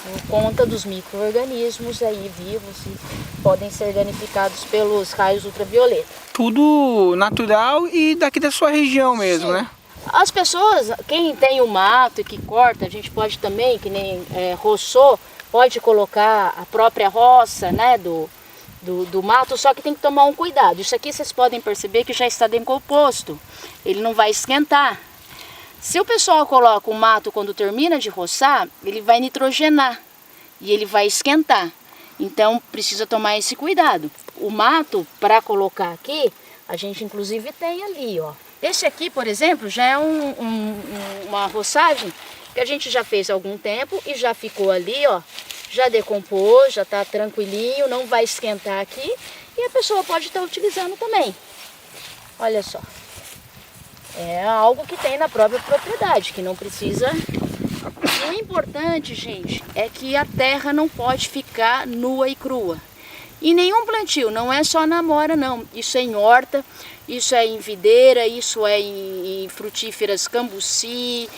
por conta dos micro-organismos aí vivos e podem ser danificados pelos raios ultravioleta. Tudo natural e daqui da sua região mesmo, Sim. né? As pessoas, quem tem o mato e que corta, a gente pode também, que nem roçou, pode colocar a própria roça, né, do mato, só que tem que tomar um cuidado. Isso aqui vocês podem perceber que já está decomposto, ele não vai esquentar. Se o pessoal coloca o mato quando termina de roçar, ele vai nitrogenar e ele vai esquentar. Então precisa tomar esse cuidado. O mato, para colocar aqui, a gente inclusive tem ali, ó. Esse aqui, por exemplo, já é uma roçagem que a gente já fez há algum tempo e já ficou ali, ó. Já decompôs, já está tranquilinho, não vai esquentar aqui. E a pessoa pode estar utilizando também. Olha só. É algo que tem na própria propriedade, que não precisa... E o importante, gente, é que a terra não pode ficar nua e crua. E nenhum plantio, não é só na amora não. Isso é em horta, isso é em videira, isso é em frutíferas cambuci,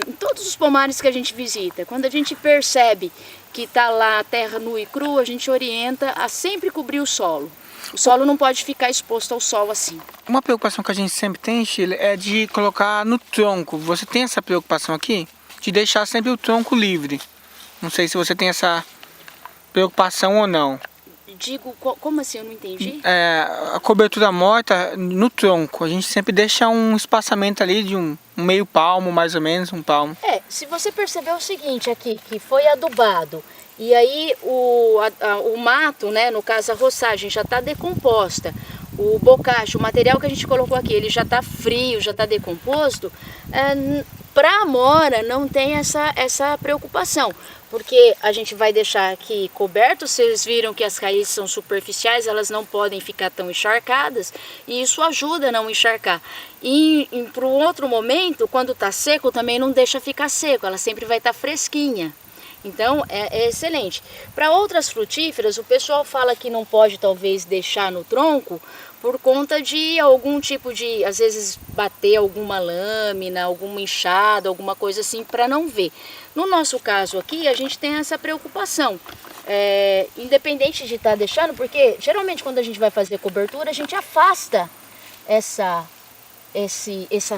em todos os pomares que a gente visita. Quando a gente percebe que está lá a terra nua e crua, a gente orienta a sempre cobrir o solo. O solo não pode ficar exposto ao sol assim. Uma preocupação que a gente sempre tem, Sheila, é de colocar no tronco. Você tem essa preocupação aqui? De deixar sempre o tronco livre. Não sei se você tem essa preocupação ou não. Digo, como assim? Eu não entendi. A cobertura morta no tronco. A gente sempre deixa um espaçamento ali de um meio palmo, mais ou menos, um palmo. Se você perceber o seguinte aqui, que foi adubado, e aí o mato, né, no caso a roçagem, já está decomposta, o bocashi, o material que a gente colocou aqui, ele já está frio, já está decomposto, Para a amora não tem essa preocupação, porque a gente vai deixar aqui coberto. Vocês viram que as raízes são superficiais, elas não podem ficar tão encharcadas, e isso ajuda a não encharcar. E para um outro momento, quando está seco, também não deixa ficar seco, ela sempre vai estar fresquinha. Então é excelente. Para outras frutíferas, o pessoal fala que não pode talvez deixar no tronco, por conta de algum tipo de, às vezes, bater alguma lâmina, alguma inchada, alguma coisa assim, para não ver. No nosso caso aqui, a gente tem essa preocupação, independente de estar deixando, porque geralmente quando a gente vai fazer cobertura, a gente afasta essa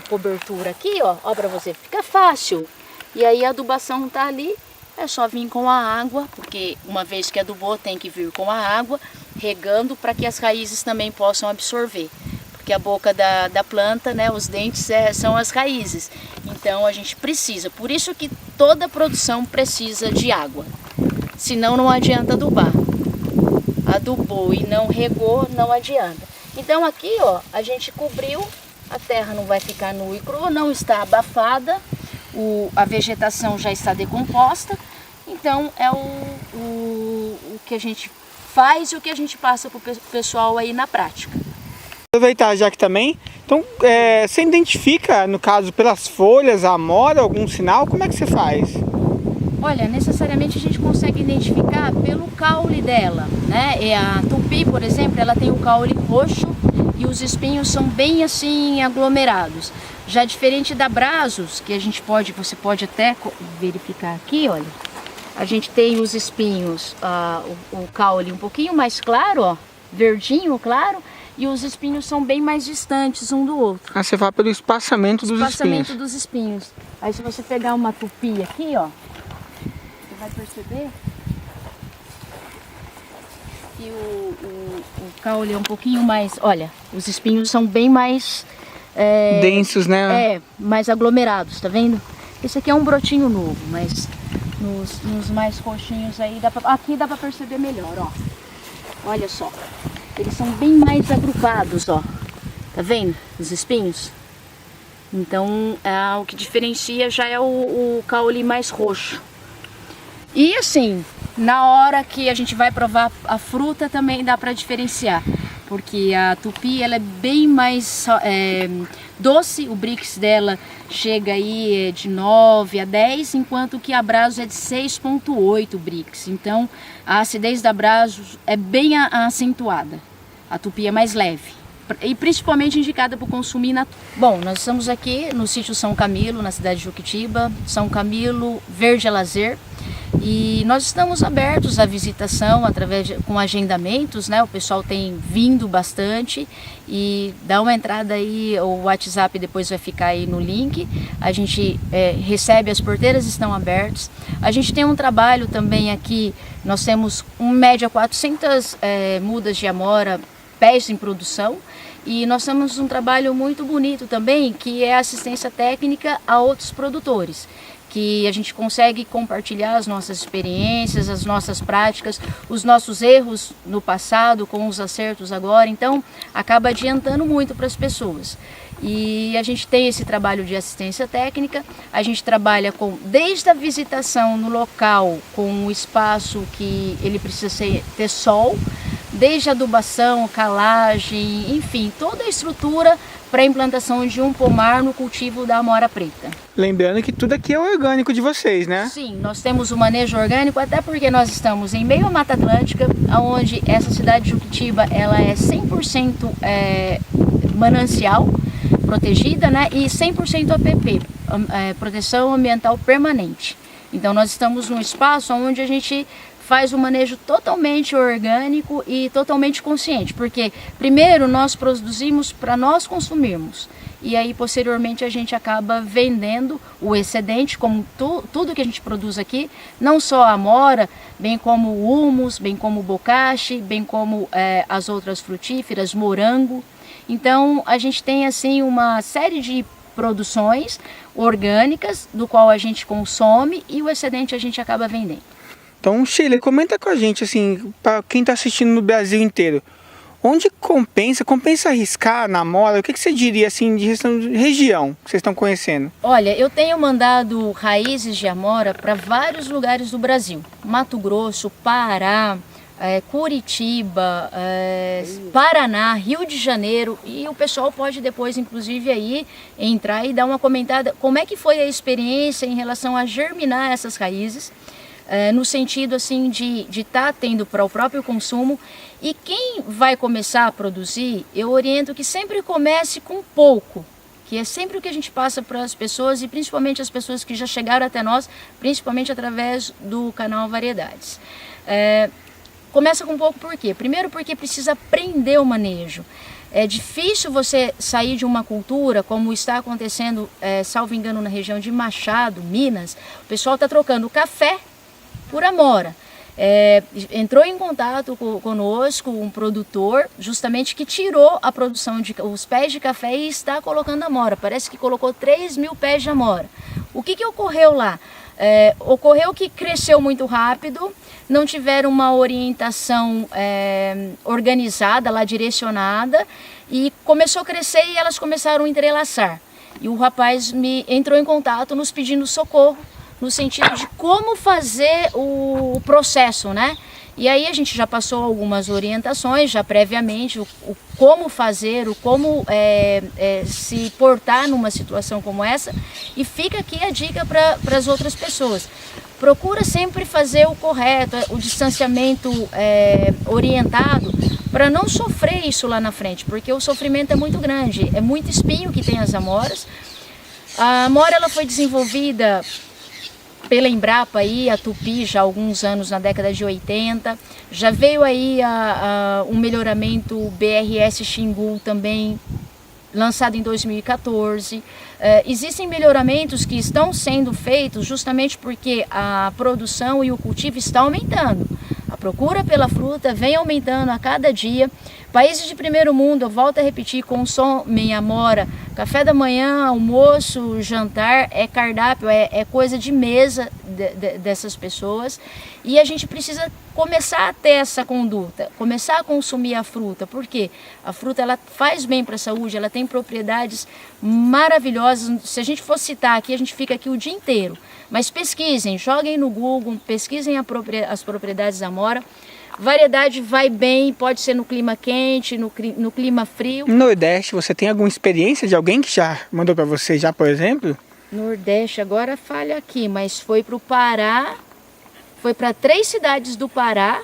cobertura aqui, ó para você, fica fácil. E aí a adubação tá ali, é só vir com a água, porque uma vez que adubou tem que vir com a água, regando para que as raízes também possam absorver. Porque a boca da planta, né, os dentes são as raízes. Então a gente precisa, por isso que toda produção precisa de água. Senão não adianta adubar. Adubou e não regou, não adianta. Então aqui, ó, a gente cobriu, a terra não vai ficar nua e crua, não está abafada. A vegetação já está decomposta, então é o que a gente faz e o que a gente passa para o pessoal aí na prática. Aproveitar já que também, então você identifica, no caso, pelas folhas, a amora, algum sinal, como é que você faz? Olha, necessariamente a gente consegue identificar pelo caule dela, né? A tupi, por exemplo, ela tem o caule roxo e os espinhos são bem assim aglomerados. Já diferente da Brazos, que você pode até verificar aqui, olha. A gente tem os espinhos, o caule um pouquinho mais claro, ó, verdinho claro, e os espinhos são bem mais distantes um do outro. Ah, você fala pelo espaçamento dos espinhos. Espaçamento dos espinhos. Aí se você pegar uma tupi aqui, ó, você vai perceber que o caule é um pouquinho mais, olha, os espinhos são bem mais densos, né? Mais aglomerados, tá vendo? Esse aqui é um brotinho novo, mas nos mais coxinhos aí, aqui dá pra perceber melhor, ó. Olha só, eles são bem mais agrupados, ó. Tá vendo os espinhos? Então, o que diferencia já é o caule mais roxo. E assim, na hora que a gente vai provar a fruta também dá pra diferenciar. Porque a tupi ela é bem mais doce, o Brix dela chega aí de 9 a 10, enquanto que a Brazos é de 6,8 Brix. Então a acidez da Brazos é bem acentuada, a tupi é mais leve. E principalmente indicada para o consumo in natura. Bom, nós estamos aqui no sítio São Camilo, na cidade de Juquitiba, São Camilo, Verde a Lazer. E nós estamos abertos à visitação com agendamentos, né? O pessoal tem vindo bastante e dá uma entrada aí, o WhatsApp depois vai ficar aí no link. A gente recebe, as porteiras estão abertas. A gente tem um trabalho também aqui, nós temos em média 400 mudas de amora, pés em produção. E nós temos um trabalho muito bonito também, que é assistência técnica a outros produtores. Que a gente consegue compartilhar as nossas experiências, as nossas práticas, os nossos erros no passado com os acertos agora, então acaba adiantando muito para as pessoas. E a gente tem esse trabalho de assistência técnica, a gente trabalha desde a visitação no local, com o espaço que ele precisa ter sol, desde a adubação, calagem, enfim, toda a estrutura para a implantação de um pomar no cultivo da amora preta. Lembrando que tudo aqui é orgânico de vocês, né? Sim, nós temos o manejo orgânico, até porque nós estamos em meio à Mata Atlântica, onde essa cidade de Juquitiba ela é 100% manancial, protegida, né? E 100% APP, proteção ambiental permanente. Então nós estamos num espaço onde a gente faz um manejo totalmente orgânico e totalmente consciente, porque primeiro nós produzimos para nós consumirmos e aí posteriormente a gente acaba vendendo o excedente, como tudo que a gente produz aqui, não só a amora, bem como o humus, bem como o bocashi, bem como as outras frutíferas, morango. Então a gente tem assim uma série de produções orgânicas do qual a gente consome e o excedente a gente acaba vendendo. Então, Sheila, comenta com a gente, assim, para quem está assistindo no Brasil inteiro, Onde compensa arriscar na amora? O que você diria assim de região que vocês estão conhecendo? Olha, eu tenho mandado raízes de amora para vários lugares do Brasil. Mato Grosso, Pará, Curitiba, Paraná, Rio de Janeiro, e o pessoal pode depois inclusive aí entrar e dar uma comentada como é que foi a experiência em relação a germinar essas raízes, no sentido assim de estar tendo para o próprio consumo. E quem vai começar a produzir, eu oriento que sempre comece com pouco, que é sempre o que a gente passa para as pessoas, e principalmente as pessoas que já chegaram até nós, principalmente através do canal Variedades. Começa com pouco por quê? Primeiro porque precisa aprender o manejo. É difícil você sair de uma cultura, como está acontecendo, salvo engano, na região de Machado, Minas. O pessoal está trocando café por amora. Entrou em contato conosco um produtor justamente que tirou a produção de os pés de café e está colocando amora. Parece que colocou 3.000 pés de amora. O que ocorreu lá? Ocorreu que cresceu muito rápido, não tiveram uma orientação organizada, lá direcionada, e começou a crescer e elas começaram a entrelaçar. E o rapaz entrou em contato nos pedindo socorro, no sentido de como fazer o processo, né? E aí a gente já passou algumas orientações, já previamente, o como fazer, o como se portar numa situação como essa. E fica aqui a dica para as outras pessoas. Procura sempre fazer o correto, o distanciamento orientado, para não sofrer isso lá na frente, porque o sofrimento é muito grande, é muito espinho que tem as amoras. A amora ela foi desenvolvida pela Embrapa aí, a Tupi, já há alguns anos, na década de 80. Já veio aí um melhoramento BRS Xingu também, lançado em 2014. Existem melhoramentos que estão sendo feitos justamente porque a produção e o cultivo está aumentando. A procura pela fruta vem aumentando a cada dia. Países de primeiro mundo, eu volto a repetir, consomem amora, café da manhã, almoço, jantar, cardápio, é coisa de mesa dessas pessoas. E a gente precisa começar a ter essa conduta, começar a consumir a fruta, porque a fruta ela faz bem para a saúde, ela tem propriedades maravilhosas. Se a gente for citar aqui, a gente fica aqui o dia inteiro. Mas pesquisem, joguem no Google, pesquisem as propriedades da amora. Variedade vai bem, pode ser no clima quente, no clima frio. No Nordeste, você tem alguma experiência de alguém que já mandou para você já, por exemplo? Nordeste, agora falha aqui, mas foi para o Pará, foi para 3 cidades do Pará,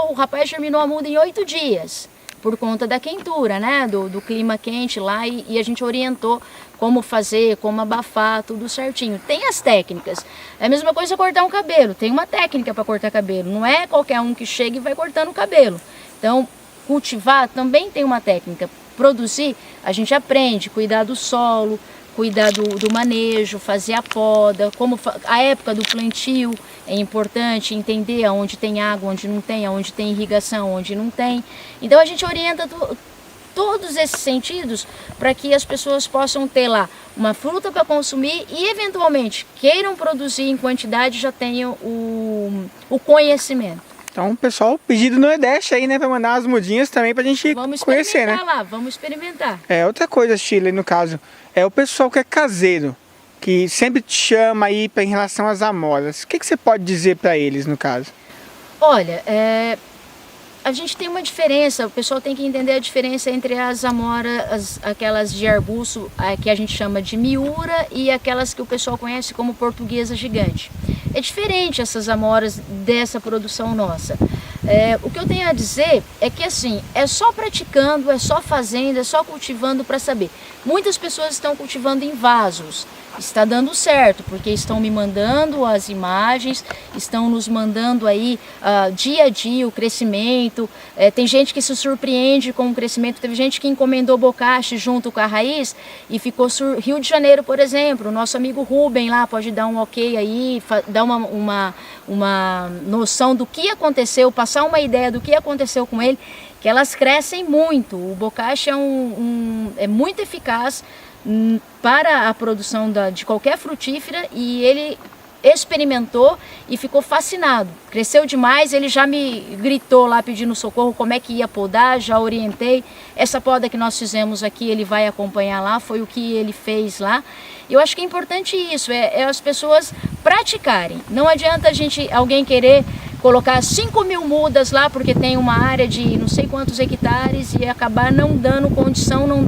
o rapaz germinou a muda em 8 dias, por conta da quentura, né, do clima quente lá, e a gente orientou como fazer, como abafar, tudo certinho. Tem as técnicas. É a mesma coisa cortar um cabelo. Tem uma técnica para cortar cabelo. Não é qualquer um que chega e vai cortando o cabelo. Então, cultivar também tem uma técnica. Produzir, a gente aprende, cuidar do solo, cuidar do manejo, fazer a poda, a época do plantio é importante, entender aonde tem água, onde não tem, aonde tem irrigação, onde não tem. Então, a gente orienta todos esses sentidos para que as pessoas possam ter lá uma fruta para consumir e eventualmente queiram produzir em quantidade, já tenham o conhecimento. Então, pessoal, pedido no Nordeste aí, né, para mandar umas mudinhas também pra gente conhecer, né? Vamos experimentar. Outra coisa, Shirley, no caso, o pessoal que é caseiro, que sempre te chama aí em relação às amoras. O que você pode dizer para eles, no caso? Olha, a gente tem uma diferença, o pessoal tem que entender a diferença entre as amoras, aquelas de arbusto, que a gente chama de miura, e aquelas que o pessoal conhece como portuguesa gigante. É diferente essas amoras dessa produção nossa. O que eu tenho a dizer é que assim, é só praticando, é só fazendo, é só cultivando para saber. Muitas pessoas estão cultivando em vasos. Está dando certo, porque estão me mandando as imagens, estão nos mandando aí dia a dia o crescimento. Tem gente que se surpreende com o crescimento, teve gente que encomendou bocache junto com a raiz e ficou Rio de Janeiro, por exemplo, o nosso amigo Rubem lá pode dar um ok aí, dar uma noção do que aconteceu, passar uma ideia do que aconteceu com ele, que elas crescem muito. O bocache é muito eficaz para a produção de qualquer frutífera, e ele experimentou e ficou fascinado. Cresceu demais, ele já me gritou lá pedindo socorro como é que ia podar, já orientei. Essa poda que nós fizemos aqui, ele vai acompanhar lá, foi o que ele fez lá. Eu acho que é importante isso, é as pessoas praticarem. Não adianta alguém querer colocar 5.000 mudas lá porque tem uma área de não sei quantos hectares e acabar não dando condição, não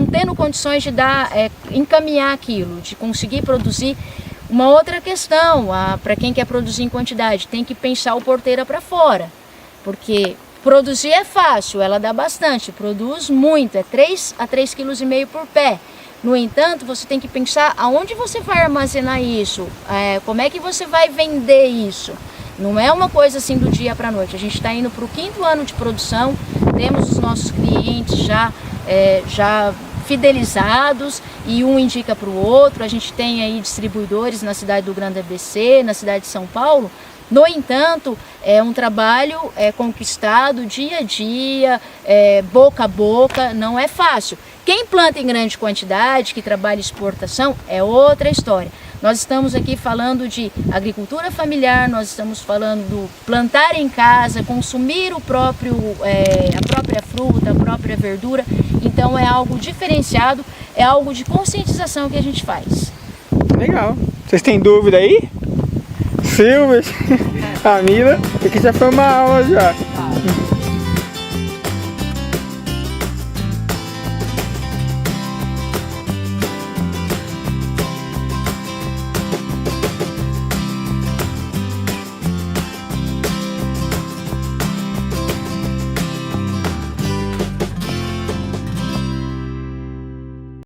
tendo condições de encaminhar aquilo, de conseguir produzir. Uma outra questão, para quem quer produzir em quantidade, tem que pensar o porteira para fora, porque produzir é fácil, ela dá bastante, produz muito, é 3 a 3,5 kg por pé. No entanto, você tem que pensar aonde você vai armazenar isso, como é que você vai vender isso. Não é uma coisa assim do dia para a noite. A gente está indo para o 5º ano de produção, temos os nossos clientes já fidelizados e um indica para o outro. A gente tem aí distribuidores na cidade do Grande ABC, na cidade de São Paulo. No entanto, é um trabalho conquistado dia a dia, boca a boca, não é fácil. Quem planta em grande quantidade, que trabalha exportação, é outra história. Nós estamos aqui falando de agricultura familiar, nós estamos falando do plantar em casa, consumir a própria fruta, a própria verdura. Então é algo diferenciado, é algo de conscientização que a gente faz. Legal. Vocês têm dúvida aí? Silvia, Camila, aqui já foi uma aula já.